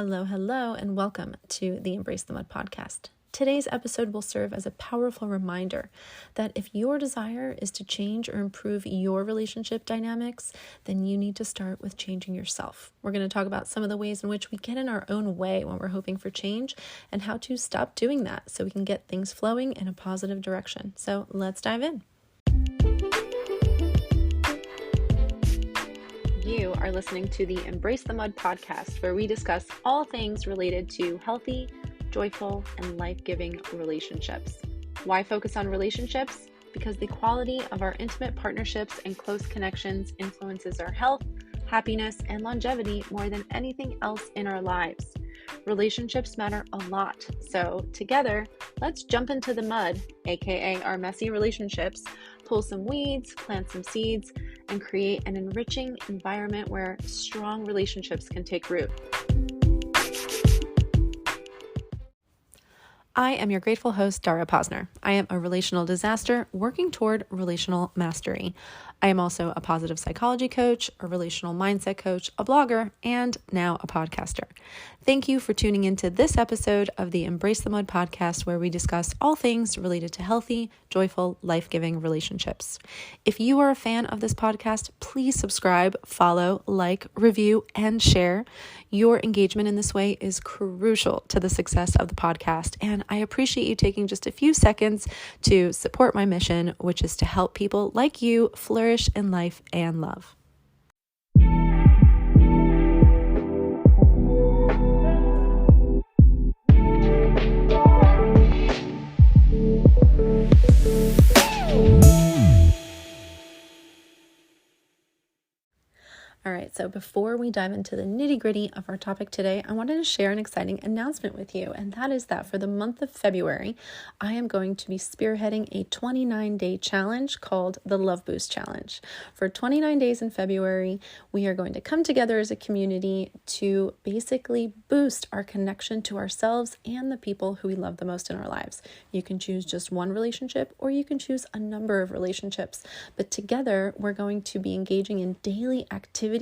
Hello, and welcome to the Embrace the Mud podcast. Today's episode will serve as a powerful reminder that if your desire is to change or improve your relationship dynamics, then you need to start with changing yourself. We're going to talk about some of the ways in which we get in our own way when we're hoping for change and how to stop doing that so we can get things flowing in a positive direction. So let's dive in. You are listening to the Embrace the Mud podcast, where we discuss all things related to healthy, joyful, and life-giving relationships. Why focus on relationships? Because the quality of our intimate partnerships and close connections influences our health, happiness, and longevity more than anything else in our lives. Relationships matter a lot. So together, let's jump into the mud, aka our messy relationships, pull some weeds, plant some seeds, and create an enriching environment where strong relationships can take root. I am your grateful host, Dara Posner. I am a relational disaster working toward relational mastery. I am also a positive psychology coach, a relational mindset coach, a blogger, and now a podcaster. Thank you for tuning into this episode of the Embrace the Mud podcast, where we discuss all things related to healthy, joyful, life-giving relationships. If you are a fan of this podcast, please subscribe, follow, like, review, and share. Your engagement in this way is crucial to the success of the podcast, and I appreciate you taking just a few seconds to support my mission, which is to help people like you flourish in life and love. All right, so before we dive into the nitty-gritty of our topic today, I wanted to share an exciting announcement with you, and that is that for the month of February, I am going to be spearheading a 29-day challenge called the Love Boost Challenge. For 29 days in February, we are going to come together as a community to basically boost our connection to ourselves and the people who we love the most in our lives. You can choose just one relationship, or you can choose a number of relationships, but together we're going to be engaging in daily activities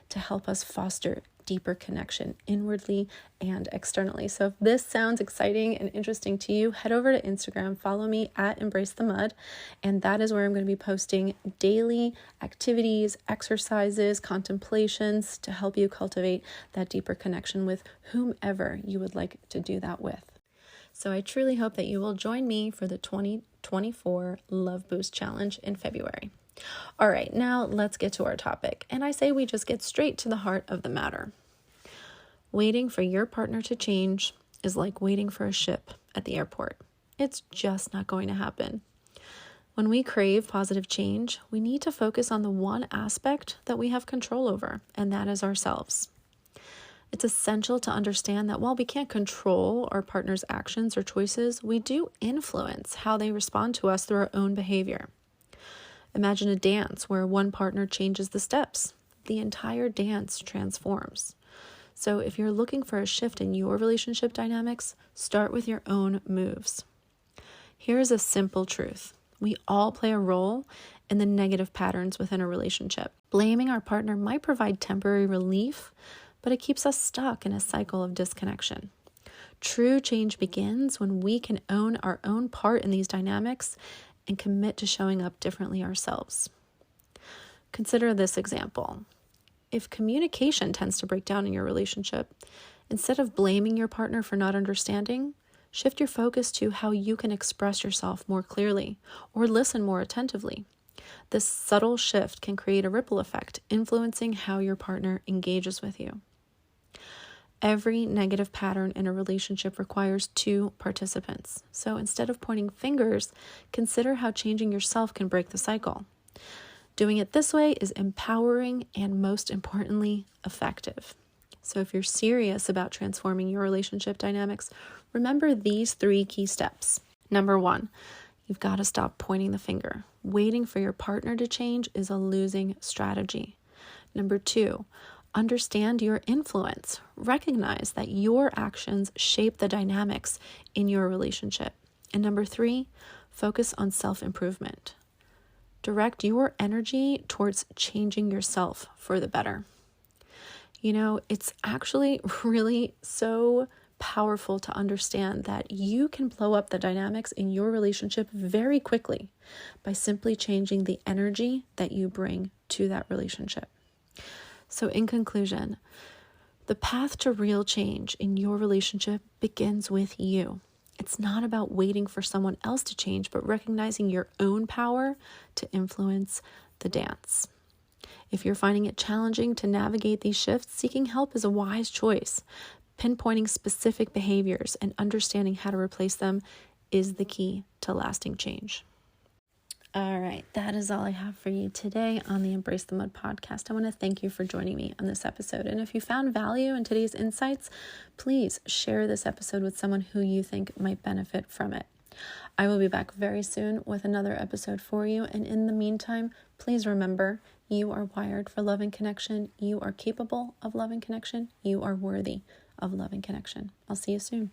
to help us foster deeper connection inwardly and externally. So if this sounds exciting and interesting to you, head over to Instagram, follow me at Embrace the Mud, and that is where I'm going to be posting daily activities, exercises, contemplations to help you cultivate that deeper connection with whomever you would like to do that with. So I truly hope that you will join me for the 2024 Love Boost Challenge in February. All right, now let's get to our topic. And I say we just get straight to the heart of the matter. Waiting for your partner to change is like waiting for a ship at the airport. It's just not going to happen. When we crave positive change, we need to focus on the one aspect that we have control over, and that is ourselves. It's essential to understand that while we can't control our partner's actions or choices, we do influence how they respond to us through our own behavior. Imagine a dance where one partner changes the steps. The entire dance transforms. So if you're looking for a shift in your relationship dynamics, start with your own moves. Here's a simple truth. We all play a role in the negative patterns within a relationship. Blaming our partner might provide temporary relief, but it keeps us stuck in a cycle of disconnection. True change begins when we can own our own part in these dynamics and commit to showing up differently ourselves. Consider this example. If communication tends to break down in your relationship, instead of blaming your partner for not understanding, shift your focus to how you can express yourself more clearly or listen more attentively. This subtle shift can create a ripple effect, influencing how your partner engages with you. Every negative pattern in a relationship requires two participants. So instead of pointing fingers, consider how changing yourself can break the cycle. Doing it this way is empowering and, most importantly, effective. So if you're serious about transforming your relationship dynamics, remember these 3 key steps. Number 1, you've got to stop pointing the finger. Waiting for your partner to change is a losing strategy. Number 2, understand your influence. Recognize that your actions shape the dynamics in your relationship. And number 3, focus on self-improvement. Direct your energy towards changing yourself for the better. It's actually really so powerful to understand that you can blow up the dynamics in your relationship very quickly by simply changing the energy that you bring to that relationship. So in conclusion, the path to real change in your relationship begins with you. It's not about waiting for someone else to change, but recognizing your own power to influence the dance. If you're finding it challenging to navigate these shifts, seeking help is a wise choice. Pinpointing specific behaviors and understanding how to replace them is the key to lasting change. All right, that is all I have for you today on the Embrace the Mud podcast. I want to thank you for joining me on this episode. And if you found value in today's insights, please share this episode with someone who you think might benefit from it. I will be back very soon with another episode for you. And in the meantime, please remember, you are wired for love and connection. You are capable of love and connection. You are worthy of love and connection. I'll see you soon.